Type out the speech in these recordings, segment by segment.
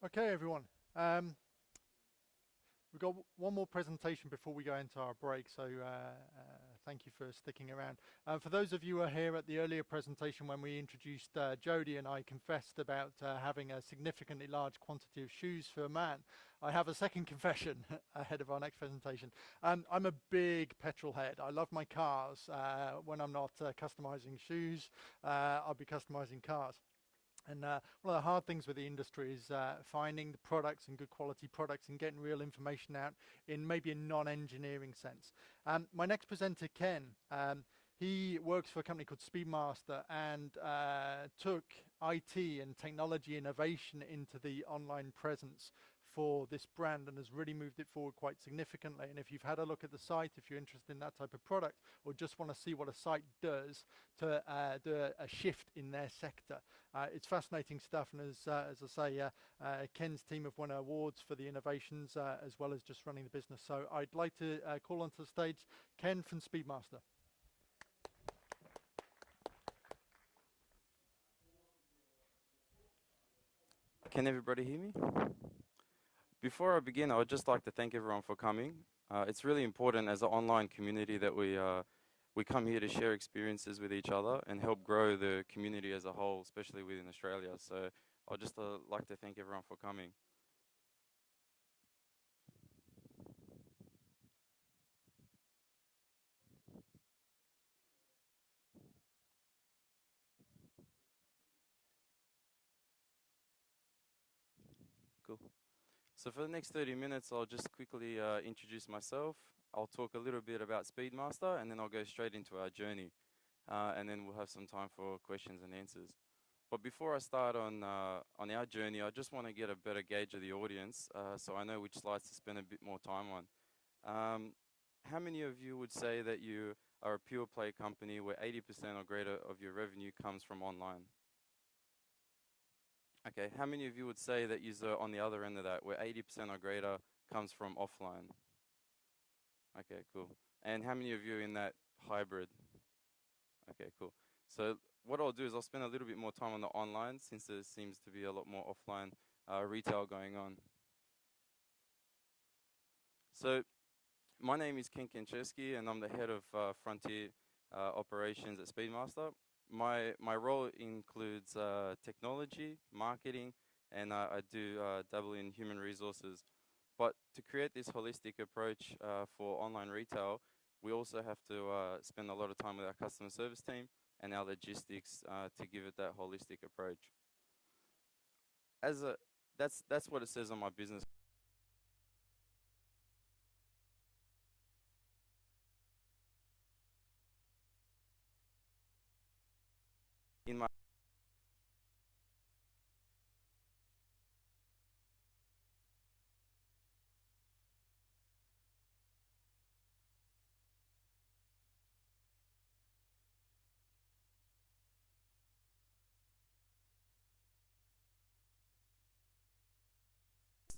Okay, everyone. We've got one more presentation before we go into our break, so thank you for sticking around. For those of you who are here at the earlier presentation when we introduced Jody and I confessed about having a significantly large quantity of shoes for a man, I have a second confession ahead of our next presentation. I'm a big petrol head. I love my cars. When I'm not customizing shoes, I'll be customizing cars. And one of the hard things with the industry is finding the products and good quality products and getting real information out in maybe a non-engineering sense. My next presenter, Ken, he works for a company called Speedmaster and took IT and technology innovation into the online presence for this brand and has really moved it forward quite significantly. And if you've had a look at the site, if you're interested in that type of product or just want to see what a site does to do a shift in their sector, it's fascinating stuff. And as I say, Ken's team have won awards for the innovations as well as just running the business. So I'd like to call onto the stage Ken from Speedmaster. Can everybody hear me? Before I begin, I would just like to thank everyone for coming. It's really important as an online community that we come here to share experiences with each other and help grow the community as a whole, especially within Australia. So I'd just like to thank everyone for coming. Cool. So for the next 30 minutes, I'll just quickly introduce myself. I'll talk a little bit about Speedmaster, and then I'll go straight into our journey. And then we'll have some time for questions and answers. But before I start on our journey, I just want to get a better gauge of the audience, so I know which slides to spend a bit more time on. How many of you would say that you are a pure play company where 80% or greater of your revenue comes from online? Okay, how many of you would say that you're on the other end of that, where 80% or greater comes from offline? Okay, cool. And how many of you are in that hybrid? Okay, cool. So what I'll do is I'll spend a little bit more time on the online, since there seems to be a lot more offline retail going on. So my name is Kencevski, and I'm the head of Frontier Operations at Speedmaster. My role includes technology, marketing, and I do dabble in human resources. But to create this holistic approach for online retail, we also have to spend a lot of time with our customer service team and our logistics to give it that holistic approach. That's what it says on my business. In my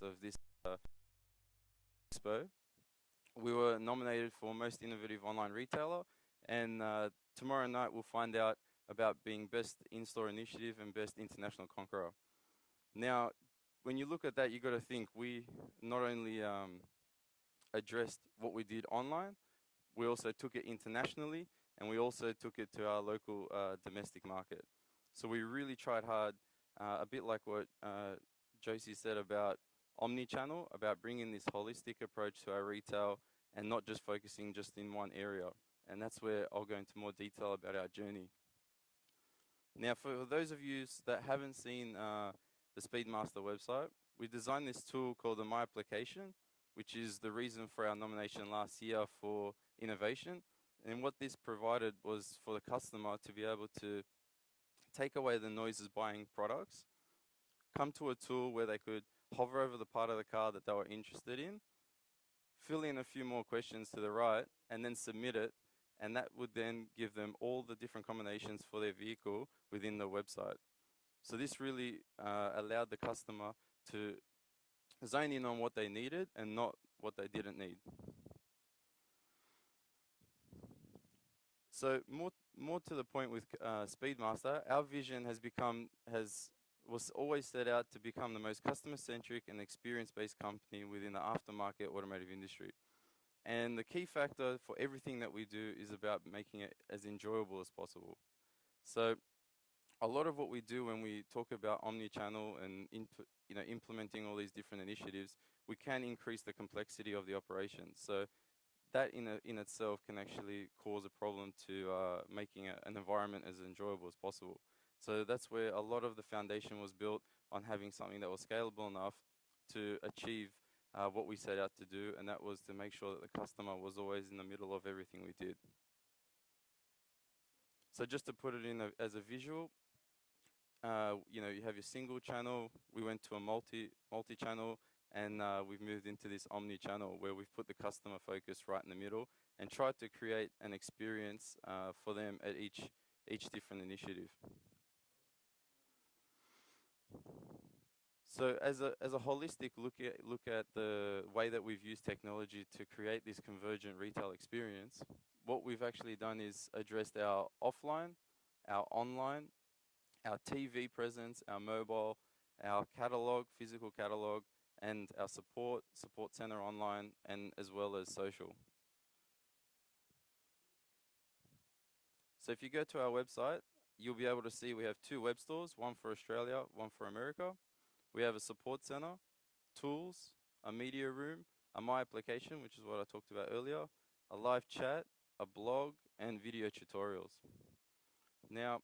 of this expo, we were nominated for Most Innovative Online Retailer, and tomorrow night we'll find out about being Best In-Store Initiative and Best International Conqueror. Now, when you look at that, you got to think we not only addressed what we did online, we also took it internationally, and we also took it to our local domestic market. So we really tried hard, a bit like what Josie said about omni-channel, about bringing this holistic approach to our retail and not just focusing just in one area. And that's where I'll go into more detail about our journey. Now, for those of you that haven't seen the Speedmaster website, we designed this tool called the My Application, which is the reason for our nomination last year for innovation. And what this provided was for the customer to be able to take away the noises buying products, come to a tool where they could hover over the part of the car that they were interested in, fill in a few more questions to the right, and then submit it. And that would then give them all the different combinations for their vehicle within the website. So this really allowed the customer to zone in on what they needed and not what they didn't need. So more to the point with Speedmaster, our vision has was always set out to become the most customer-centric and experience-based company within the aftermarket automotive industry. And the key factor for everything that we do is about making it as enjoyable as possible. So a lot of what we do when we talk about omni-channel and implementing all these different initiatives, we can increase the complexity of the operation. So that in itself can actually cause a problem to making an environment as enjoyable as possible. So that's where a lot of the foundation was built on having something that was scalable enough to achieve what we set out to do, and that was to make sure that the customer was always in the middle of everything we did. So just to put it in as a visual, you have your single channel. We went to a multi-channel, and we've moved into this omni-channel where we've put the customer focus right in the middle and tried to create an experience for them at each different initiative. So as a holistic look at the way that we've used technology to create this convergent retail experience, what we've actually done is addressed our offline, our online, our TV presence, our mobile, our catalog, physical catalog, and our support center online, and as well as social. So if you go to our website, you'll be able to see we have 2 web stores, one for Australia, one for America. We have a support center, tools, a media room, a My Application, which is what I talked about earlier, a live chat, a blog, and video tutorials. Now,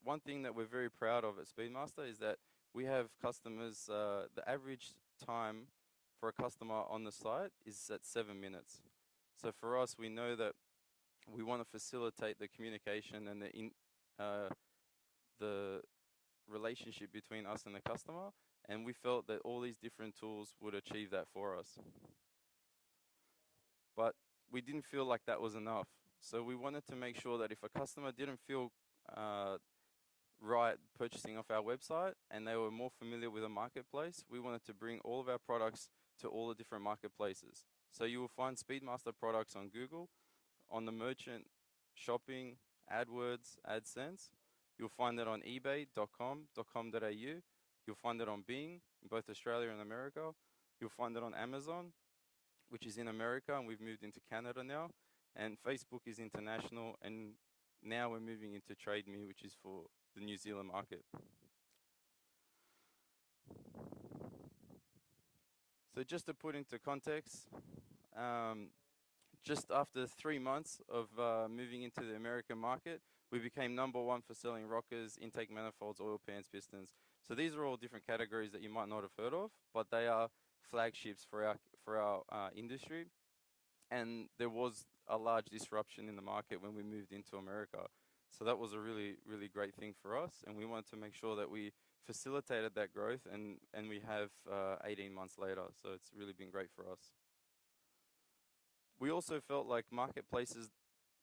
one thing that we're very proud of at Speedmaster is that we have customers, the average time for a customer on the site is at 7 minutes. So for us, we know that we want to facilitate the communication and the relationship between us and the customer, and we felt that all these different tools would achieve that for us. But we didn't feel like that was enough. So we wanted to make sure that if a customer didn't feel right purchasing off our website and they were more familiar with a marketplace, we wanted to bring all of our products to all the different marketplaces. So you will find Speedmaster products on Google, on the merchant, shopping, AdWords, AdSense. You'll find it on ebay.com.au. You'll find it on Bing, in both Australia and America. You'll find it on Amazon, which is in America, and we've moved into Canada now. And Facebook is international, and now we're moving into TradeMe, which is for the New Zealand market. So just to put into context, just after 3 months of moving into the American market, we became #1 for selling rockers, intake manifolds, oil pans, pistons. So these are all different categories that you might not have heard of, but they are flagships for our industry. And there was a large disruption in the market when we moved into America. So that was a really, really great thing for us, and we wanted to make sure that we facilitated that growth, and we have 18 months later, so it's really been great for us. We also felt like marketplaces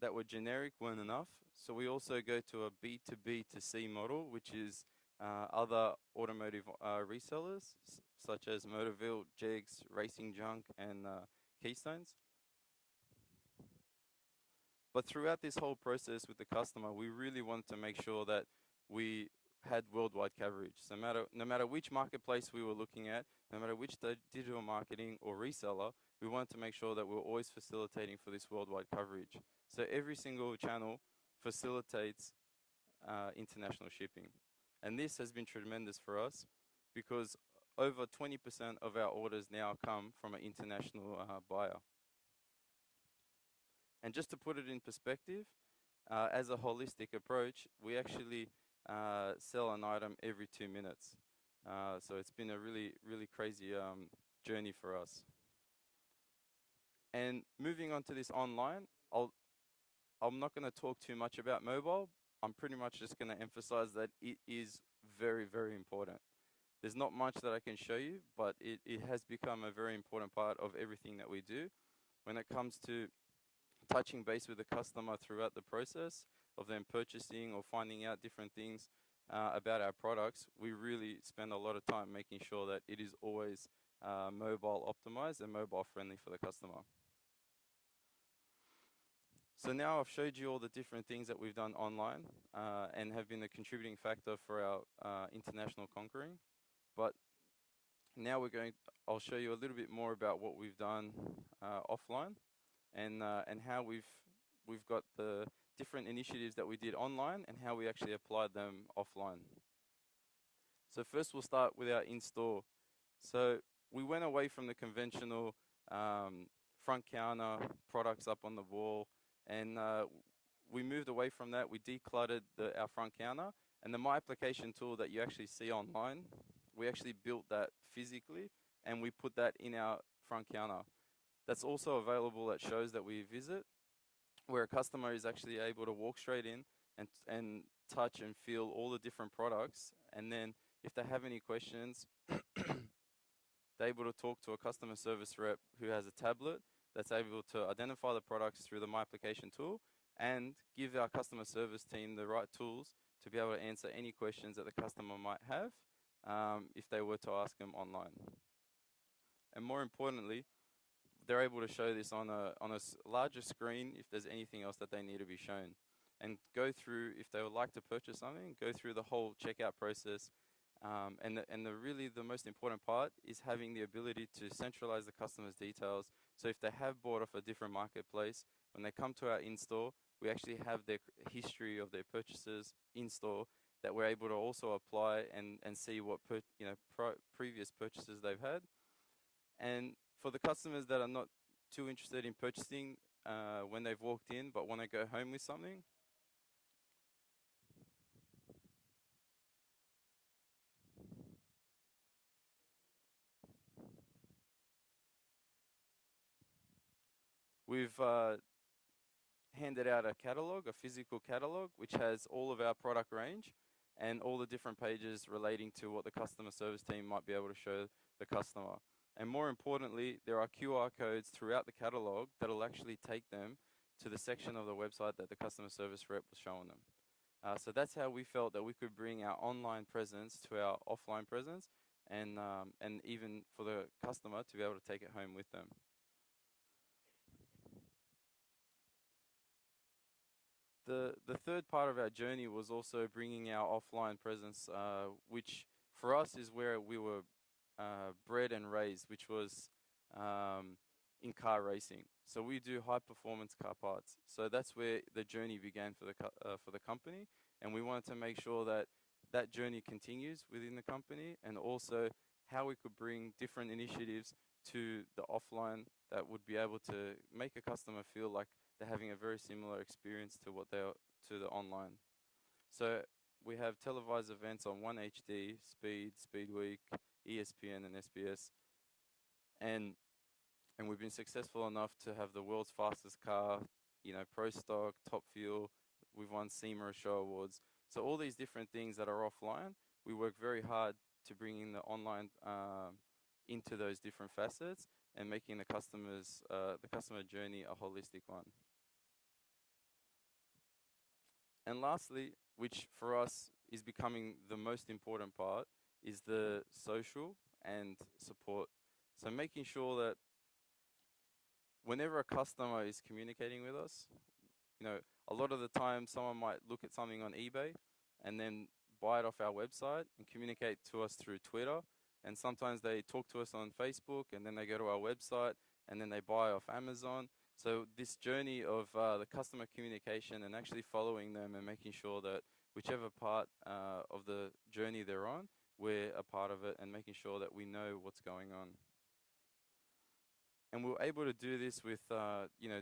that were generic weren't enough, so we also go to a B2B2C model, which is other automotive resellers, such as Motorville, Jegs, Racing Junk, and Keystones. But throughout this whole process with the customer, we really wanted to make sure that we had worldwide coverage. So no matter which marketplace we were looking at, no matter which digital marketing or reseller, we wanted to make sure that we were always facilitating for this worldwide coverage. So every single channel facilitates international shipping. And this has been tremendous for us because over 20% of our orders now come from an international buyer. And just to put it in perspective, as a holistic approach, we actually sell an item every 2 minutes. So it's been a really, really crazy journey for us. And moving on to this online, I'm not going to talk too much about mobile. I'm pretty much just going to emphasize that it is very, very important. There's not much that I can show you, but it has become a very important part of everything that we do. When it comes to touching base with the customer throughout the process of them purchasing or finding out different things about our products, we really spend a lot of time making sure that it is always mobile optimized and mobile friendly for the customer. So now I've showed you all the different things that we've done online and have been a contributing factor for our international conquering. But now I'll show you a little bit more about what we've done offline and how we've got the different initiatives that we did online and how we actually applied them offline. So first we'll start with our in-store. So we went away from the conventional front counter products up on the wall, and we moved away from that. We decluttered our front counter, and the My Application tool that you actually see online, we actually built that physically, and we put that in our front counter. That's also available at shows that we visit, where a customer is actually able to walk straight in and touch and feel all the different products, and then if they have any questions, they're able to talk to a customer service rep who has a tablet that's able to identify the products through the My Application tool and give our customer service team the right tools to be able to answer any questions that the customer might have if they were to ask them online. And more importantly, they're able to show this on a larger screen if there's anything else that they need to be shown. And go through, if they would like to purchase something, go through the whole checkout process. And the most important part is having the ability to centralize the customer's details. So if they have bought off a different marketplace, when they come to our in-store, we actually have their history of their purchases in-store that we're able to also apply and see what previous purchases they've had. And for the customers that are not too interested in purchasing when they've walked in but want to go home with something, we've handed out a catalog, a physical catalog, which has all of our product range and all the different pages relating to what the customer service team might be able to show the customer. And more importantly, there are QR codes throughout the catalog that'll actually take them to the section of the website that the customer service rep was showing them. So that's how we felt that we could bring our online presence to our offline presence and even for the customer to be able to take it home with them. The third part of our journey was also bringing our offline presence, which for us is where we were bred and raised, which was in car racing. So we do high performance car parts. So that's where the journey began for the company, and we wanted to make sure that that journey continues within the company, and also how we could bring different initiatives to the offline that would be able to make a customer feel like they're having a very similar experience to what they are to the online. So we have televised events on 1HD, Speed, Speedweek, ESPN, and SBS, and we've been successful enough to have the world's fastest car, Pro Stock, Top Fuel. We've won SEMA Show Awards. So all these different things that are offline, we work very hard to bring in the online into those different facets and making the customer journey a holistic one. And lastly, which for us is becoming the most important part, is the social and support. So making sure that whenever a customer is communicating with us, a lot of the time someone might look at something on eBay and then buy it off our website and communicate to us through Twitter. And sometimes they talk to us on Facebook and then they go to our website and then they buy off Amazon. So this journey of the customer communication and actually following them and making sure that whichever part of the journey they're on, we're a part of it and making sure that we know what's going on. And we're able to do this with,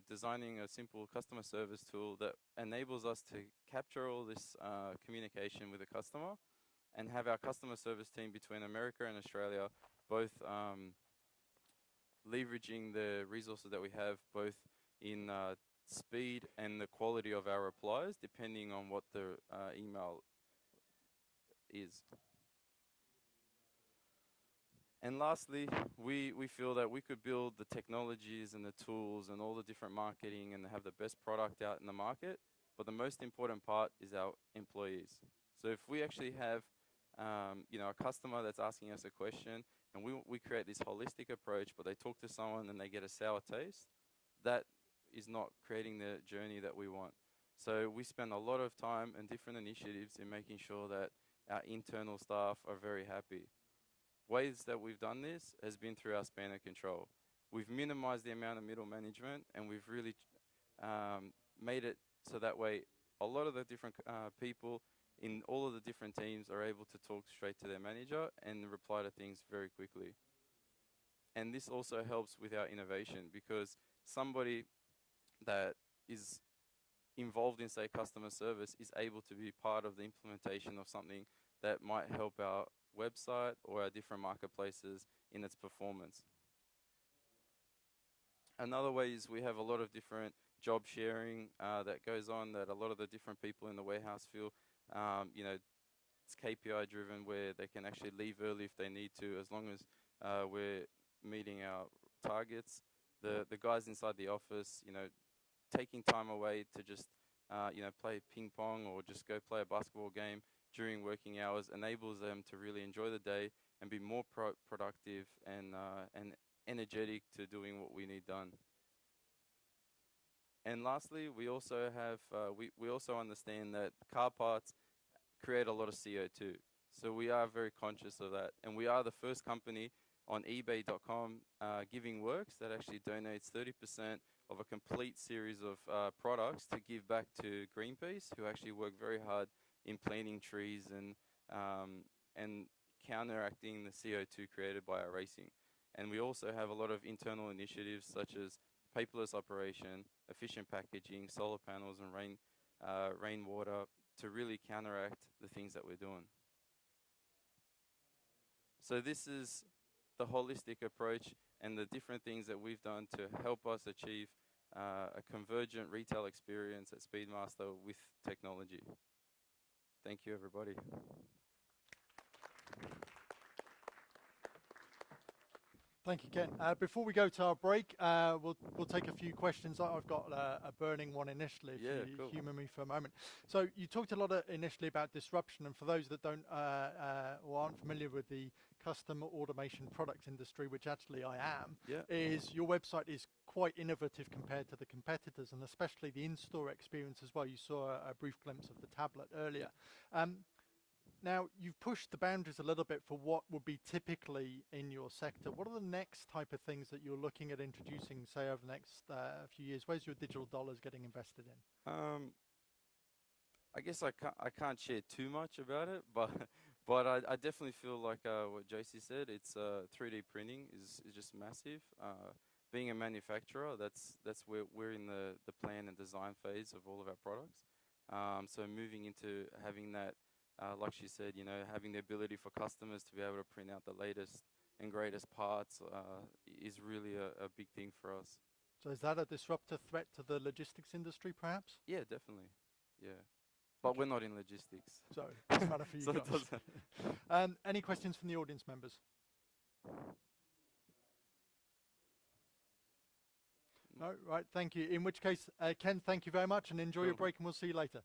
designing a simple customer service tool that enables us to capture all this communication with the customer and have our customer service team between America and Australia both leveraging the resources that we have both in speed and the quality of our replies depending on what the email is. And lastly, we feel that we could build the technologies and the tools and all the different marketing and have the best product out in the market, but the most important part is our employees. So if we actually have a customer that's asking us a question and we create this holistic approach, but they talk to someone and they get a sour taste, that is not creating the journey that we want. So we spend a lot of time and different initiatives in making sure that our internal staff are very happy. Ways that we've done this has been through our span of control. We've minimized the amount of middle management, and we've really made it so that way a lot of the different people in all of the different teams are able to talk straight to their manager and reply to things very quickly. And this also helps with our innovation, because somebody that is involved in, say, customer service is able to be part of the implementation of something that might help our website or our different marketplaces in its performance. Another way is we have a lot of different job sharing that goes on, that a lot of the different people in the warehouse feel, you know, it's KPI driven, where they can actually leave early if they need to, as long as we're meeting our targets. The guys inside the office, you know, taking time away to just, you know, play ping pong or just go play a basketball game during working hours enables them to really enjoy the day and be more productive and energetic to doing what we need done. And lastly, we also have, we also understand that car parts create a lot of CO2. So we are very conscious of that. And we are the first company on eBay.com, Giving Works, that actually donates 30% of a complete series of products to give back to Greenpeace, who actually work very hard in planting trees and counteracting the CO2 created by our racing. And we also have a lot of internal initiatives such as paperless operation, efficient packaging, solar panels, and rainwater to really counteract the things that we're doing. So this is the holistic approach and the different things that we've done to help us achieve a convergent retail experience at Speedmaster with technology. Thank you, everybody. Thank you, Ken. Before we go to our break, we'll take a few questions. I've got a burning one initially, if you cool. humour me for a moment. So you talked a lot initially about disruption, and for those that don't or aren't familiar with the custom automation product industry, which actually I am, is your website is quite innovative compared to the competitors, and especially the in-store experience as well. You saw a brief glimpse of the tablet earlier. Now, you've pushed the boundaries a little bit for what would be typically in your sector. What are the next type of things that you're looking at introducing, say, over the next few years? Where's your digital dollars getting invested in? I guess I can't share too much about it, but I definitely feel like what JC said. It's 3D printing is just massive. Being a manufacturer, that's where we're in the plan and design phase of all of our products. So moving into having that. Like she said, you know, having the ability for customers to be able to print out the latest and greatest parts is really a big thing for us. So is that a disruptive threat to the logistics industry, perhaps? Yeah, definitely. Yeah. But we're not in logistics. So it doesn't matter for you So guys. Any questions from the audience members? No, right, thank you. In which case, Ken, thank you very much and enjoy your break, and we'll see you later.